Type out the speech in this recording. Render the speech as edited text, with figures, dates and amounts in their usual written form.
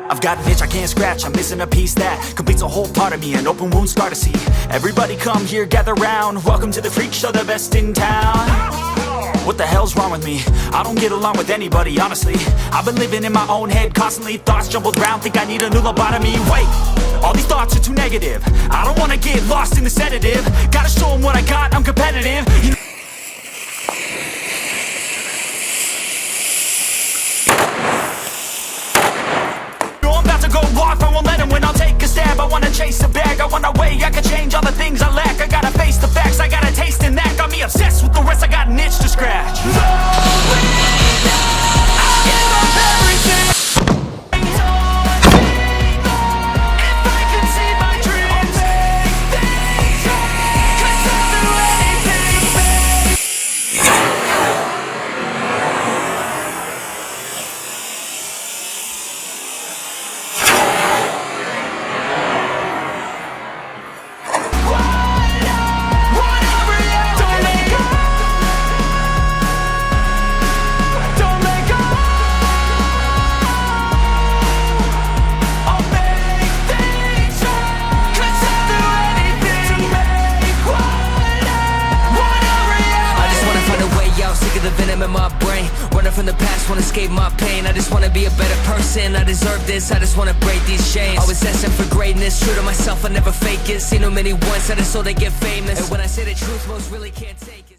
I've got an itch I can't scratch, I'm missing a piece that completes a whole part of me, an open wound scar to see. Everybody come here, gather round, welcome to the freak show, the best in town. What the hell's wrong with me? I don't get along with anybody, honestly. I've been living in my own head constantly, thoughts jumbled around, think I need a new lobotomy. Wait, all these thoughts are too negative, I don't wanna get lost in the sedative. Gotta show them what I got, I'm competitive. I won't let him win, I'll take a stab. I wanna chase a bag, I want a way I can change all the things I lack. I gotta face the facts, I got a taste in that. Got me obsessed with the rest, I got an itch to scratch. The venom in my brain, running from the past, wanna escape my pain. I just wanna be a better person, I deserve this, I just wanna break these chains. Always asking for greatness, true to myself, I never fake it. Seen too many once, I just so they get famous. And when I say the truth, most really can't take it.